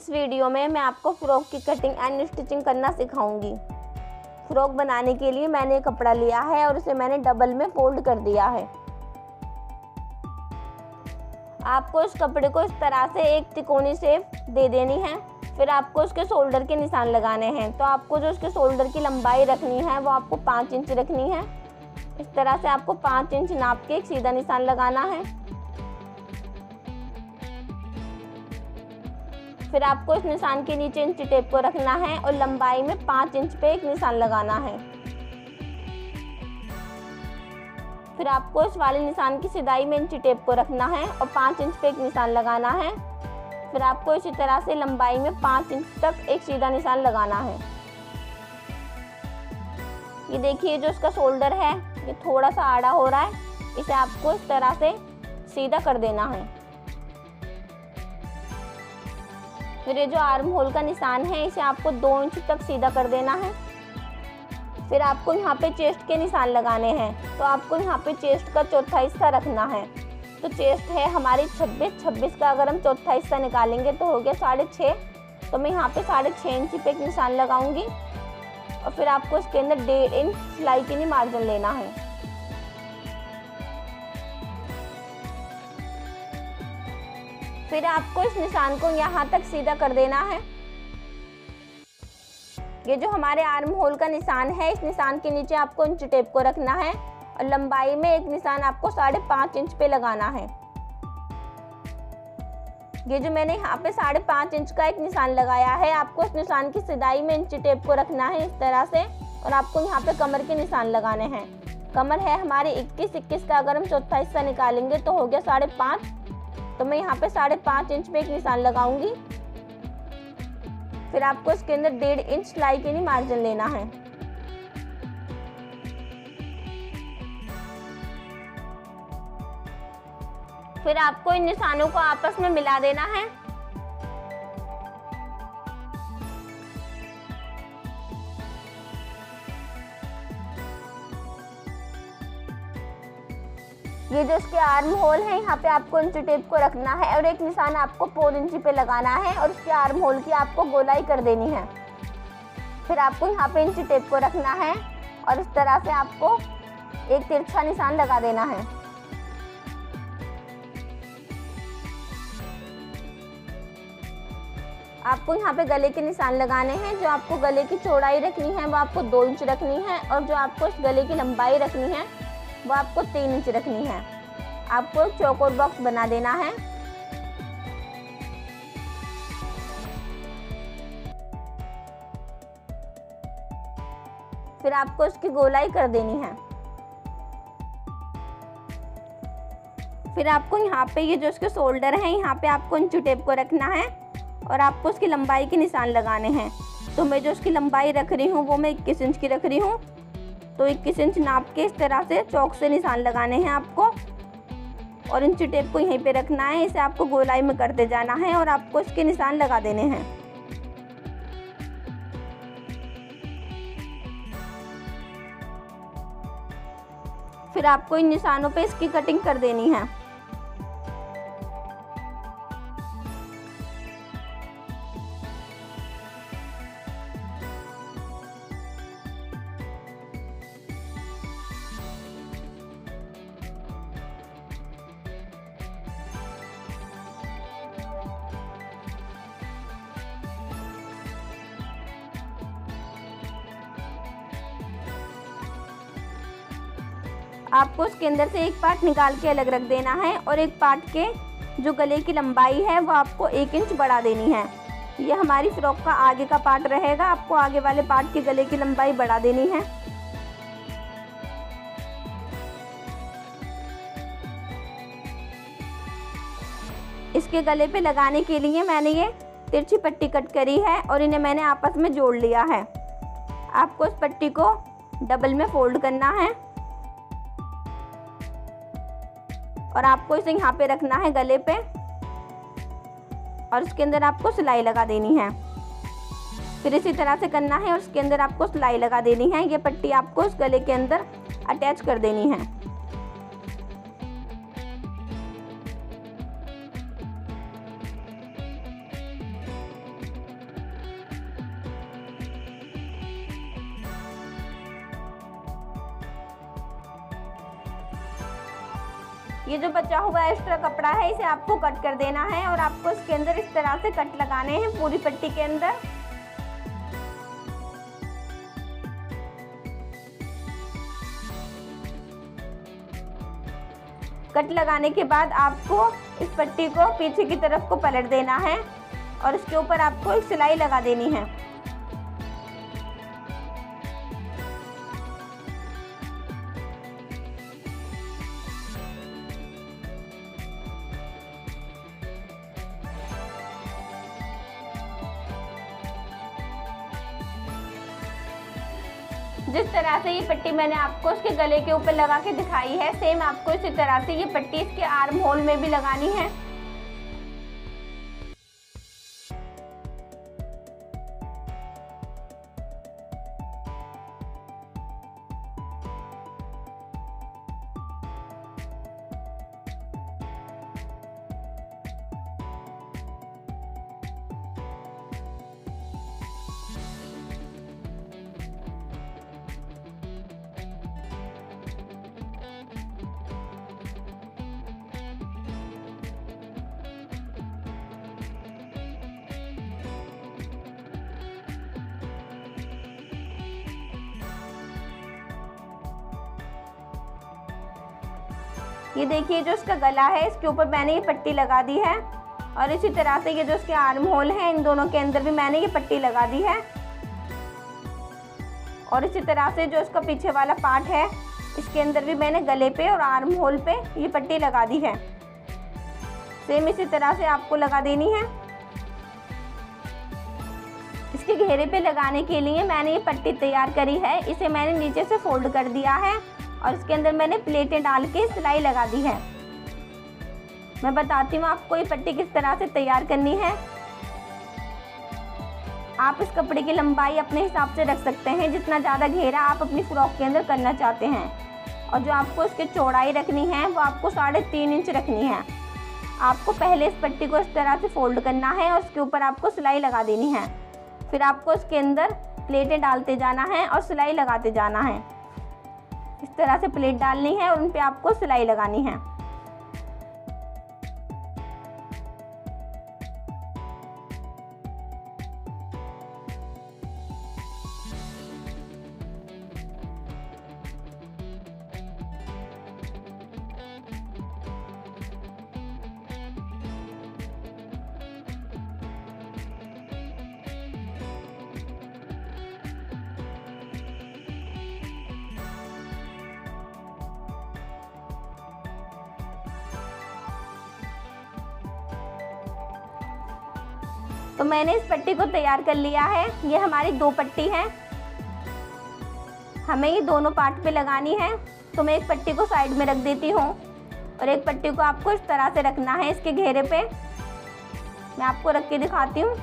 इस वीडियो में मैं आपको फ्रॉक की कटिंग एंड स्टिचिंग करना सिखाऊंगी। फ्रॉक बनाने के लिए मैंने कपड़ा लिया है और उसे मैंने डबल में फोल्ड कर दिया है। आपको इस कपड़े को इस तरह से एक तिकोनी शेप दे देनी है। फिर आपको उसके शोल्डर के निशान लगाने हैं। तो आपको जो उसके शोल्डर की लंबाई रखनी है वो आपको 5 इंच रखनी है। इस तरह से आपको 5 इंच नाप के एक सीधा निशान लगाना है। फिर आपको इस निशान के नीचे इंची टेप को रखना है और लंबाई में 5 इंच पे एक निशान लगाना है। फिर आपको इस वाले निशान की सिदाई में इंची टेप को रखना है और 5 इंच पे एक निशान लगाना है। फिर आपको इसी तरह से लंबाई में 5 इंच तक एक सीधा निशान लगाना है। ये देखिए जो इसका शोल्डर है ये थोड़ा सा आड़ा हो रहा है, इसे आपको इस तरह से सीधा कर देना है। फिर ये जो आर्म होल का निशान है इसे आपको 2 इंच तक सीधा कर देना है। फिर आपको यहाँ पे चेस्ट के निशान लगाने हैं। तो आपको यहाँ पे चेस्ट का चौथा हिस्सा रखना है। तो चेस्ट है हमारी 26 का अगर हम चौथा हिस्सा निकालेंगे तो हो गया 6.5। तो मैं यहाँ पे 6.5 इंच पे एक निशान लगाऊंगी और फिर आपको इसके अंदर 1.5 इंच सिलाई के लिए मार्जिन लेना है। फिर आपको इस निशान को यहाँ तक सीधा कर देना है। ये जो हमारे आर्म होल का निशान है इस निशान के नीचे आपको इंच टेप को रखना है और लंबाई में एक निशान आपको 5.5 इंच पे लगाना है। ये जो मैंने यहाँ पे 5.5 इंच का एक निशान लगाया है आपको इस निशान की सिदाई में इंच टेप को रखना है इस तरह से और आपको यहाँ पे कमर के निशान लगाने हैं। कमर है हमारी 21 का अगर हम चौथा हिस्सा निकालेंगे तो हो गया 5.5। तो मैं यहाँ पे 5.5 इंच पे एक निशान लगाऊंगी। फिर आपको इसके अंदर 1.5 इंच सिलाई के लिए मार्जिन लेना है। फिर आपको इन निशानों को आपस में मिला देना है। ये जो इसके आर्म होल है यहाँ पे आपको इंची टेप को रखना है और एक निशान आपको 4 इंची पे लगाना है और उसके आर्म होल की आपको गोलाई कर देनी है। फिर आपको यहाँ पे इंची टेप को रखना है और इस तरह से आपको एक तिरछा निशान लगा देना है। आपको यहाँ पे गले के निशान लगाने हैं। जो आपको गले की चौड़ाई रखनी है वो आपको 2 इंच रखनी है और जो आपको इस गले की लंबाई रखनी है वो आपको 3 इंच रखनी है। आपको एक चौकोर बॉक्स बना देना है। फिर आपको इसकी गोलाई कर देनी है। फिर आपको यहाँ पे ये जो इसके शोल्डर हैं यहाँ पे आपको इंची टेप को रखना है और आपको उसकी लंबाई के निशान लगाने हैं। तो मैं जो उसकी लंबाई रख रही हूँ वो मैं 21 इंच की रख रही हूँ। तो 21 इंच नाप के इस तरह से चौक से निशान लगाने हैं आपको और इंची टेप को यहीं पे रखना है। इसे आपको गोलाई में करते जाना है और आपको इसके निशान लगा देने हैं। फिर आपको इन निशानों पे इसकी कटिंग कर देनी है। आपको उसके अंदर से एक पार्ट निकाल के अलग रख देना है और एक पार्ट के जो गले की लंबाई है वो आपको 1 इंच बढ़ा देनी है। ये हमारी फ्रॉक का आगे का पार्ट रहेगा। आपको आगे वाले पार्ट के गले की लंबाई बढ़ा देनी है। इसके गले पे लगाने के लिए मैंने ये तिरछी पट्टी कट करी है और इन्हें मैंने आपस में जोड़ लिया है। आपको इस पट्टी को डबल में फोल्ड करना है और आपको इसे यहाँ पे रखना है गले पे और इसके अंदर आपको सिलाई लगा देनी है। फिर इसी तरह से करना है और उसके अंदर आपको सिलाई लगा देनी है। ये पट्टी आपको इस गले के अंदर अटैच कर देनी है। ये जो बचा हुआ एक्स्ट्रा कपड़ा है इसे आपको कट कर देना है और आपको इसके अंदर इस तरह से कट लगाने हैं पूरी पट्टी के अंदर। कट लगाने के बाद आपको इस पट्टी को पीछे की तरफ को पलट देना है और इसके ऊपर आपको एक सिलाई लगा देनी है। जिस तरह से ये पट्टी मैंने आपको इसके गले के ऊपर लगा के दिखाई है, सेम आपको इसी तरह से ये पट्टी इसके आर्म होल में भी लगानी है। ये देखिए जो इसका गला है इसके ऊपर मैंने ये पट्टी लगा दी है और इसी तरह से ये जो इसके आर्म होल हैं इन दोनों के अंदर भी मैंने ये पट्टी लगा दी है और इसी तरह से जो इसका पीछे वाला पार्ट है इसके अंदर भी मैंने गले पे और आर्म होल पे ये पट्टी लगा दी है। सेम इसी तरह से आपको लगा देनी है। इसके घेरे पे लगाने के लिए मैंने ये पट्टी तैयार करी है, इसे मैंने नीचे से फोल्ड कर दिया है और इसके अंदर मैंने प्लेटें डाल के सिलाई लगा दी है। मैं बताती हूँ आपको ये पट्टी किस तरह से तैयार करनी है। आप इस कपड़े की लंबाई अपने हिसाब से रख सकते हैं, जितना ज़्यादा घेरा आप अपनी फ्रॉक के अंदर करना चाहते हैं और जो आपको इसकी चौड़ाई रखनी है वो आपको 3.5 इंच रखनी है। आपको पहले इस पट्टी को इस तरह से फोल्ड करना है और उसके ऊपर आपको सिलाई लगा देनी है। फिर आपको इसके अंदर प्लेटें डालते जाना है और सिलाई लगाते जाना है। इस तरह से प्लेट डालनी है और उन पे आपको सिलाई लगानी है। तो मैंने इस पट्टी को तैयार कर लिया है। ये हमारी 2 पट्टी है, हमें ये दोनों पार्ट पे लगानी है। तो मैं एक पट्टी को साइड में रख देती हूँ और एक पट्टी को आपको इस तरह से रखना है इसके घेरे पे। मैं आपको रख के दिखाती हूँ।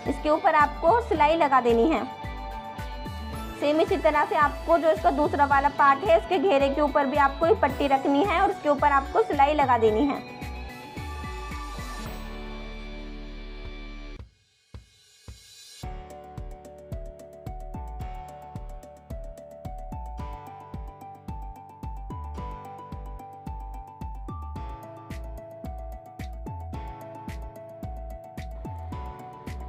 इसके ऊपर आपको सिलाई लगा देनी है। सेम इसी तरह से आपको जो इसका दूसरा वाला पार्ट है इसके घेरे के ऊपर भी आपको ये पट्टी रखनी है और उसके ऊपर आपको सिलाई लगा देनी है।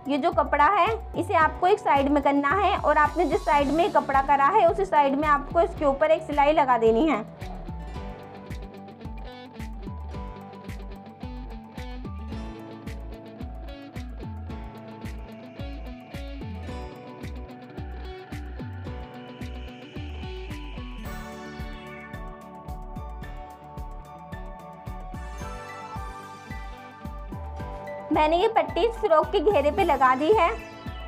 ये जो कपड़ा है इसे आपको एक साइड में करना है और आपने जिस साइड में कपड़ा करा है उसी साइड में आपको इसके ऊपर एक सिलाई लगा देनी है। मैंने ये पट्टी इस फ्रॉक के घेरे पे लगा दी है।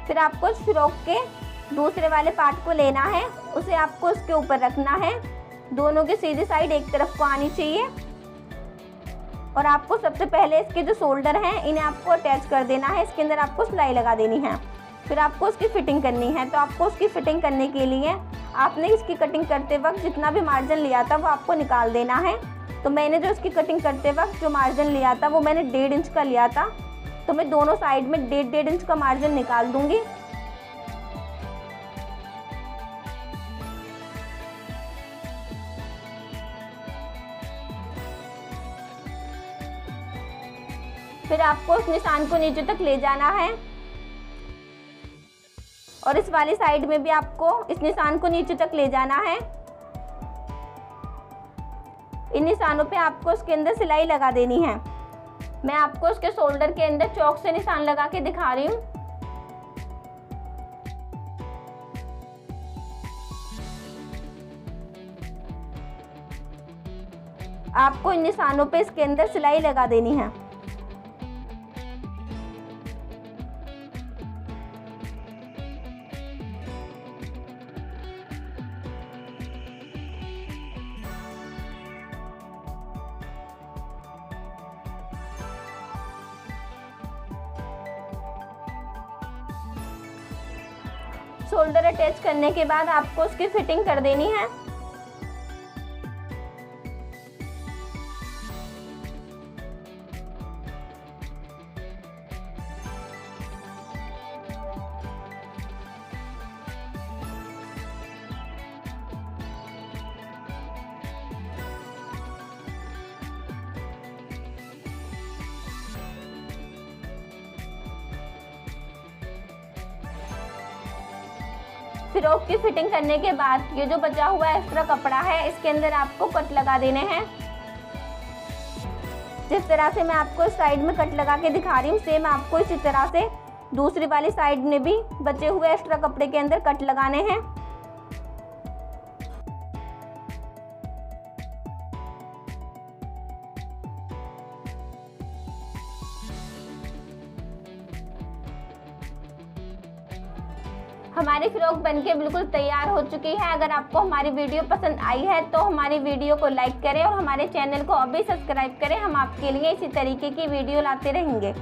फिर आपको इस फ्रॉक के दूसरे वाले पार्ट को लेना है, उसे आपको इसके ऊपर रखना है। दोनों की सीधी साइड एक तरफ को आनी चाहिए और आपको सबसे पहले इसके जो शोल्डर हैं इन्हें आपको अटैच कर देना है। इसके अंदर आपको सिलाई लगा देनी है। फिर आपको उसकी फिटिंग करनी है। तो आपको उसकी फिटिंग करने के लिए आपने इसकी कटिंग करते वक्त जितना भी मार्जिन लिया था वो आपको निकाल देना है तो मैंने जो इसकी कटिंग करते वक्त जो मार्जिन लिया था वो मैंने 1.5 इंच का लिया था, तो मैं दोनों साइड में 1.5 इंच का मार्जिन निकाल दूंगी। फिर आपको इस निशान को नीचे तक ले जाना है और इस वाली साइड में भी आपको इस निशान को नीचे तक ले जाना है। इन निशानों पे आपको इसके अंदर सिलाई लगा देनी है। मैं आपको इसके शोल्डर के अंदर चौक से निशान लगा के दिखा रही हूँ। आपको इन निशानों पे इसके अंदर सिलाई लगा देनी है। शोल्डर अटैच करने के बाद आपको उसकी फिटिंग कर देनी है। फ्रॉक की फिटिंग करने के बाद ये जो बचा हुआ एक्स्ट्रा कपड़ा है इसके अंदर आपको कट लगा देने हैं। जिस तरह से मैं आपको इस साइड में कट लगा के दिखा रही हूँ, सेम आपको इसी तरह से दूसरी वाली साइड में भी बचे हुए एक्स्ट्रा कपड़े के अंदर कट लगाने हैं। हमारी फ्रॉक बनके बिल्कुल तैयार हो चुकी है। अगर आपको हमारी वीडियो पसंद आई है तो हमारी वीडियो को लाइक करें और हमारे चैनल को अभी सब्सक्राइब करें। हम आपके लिए इसी तरीके की वीडियो लाते रहेंगे।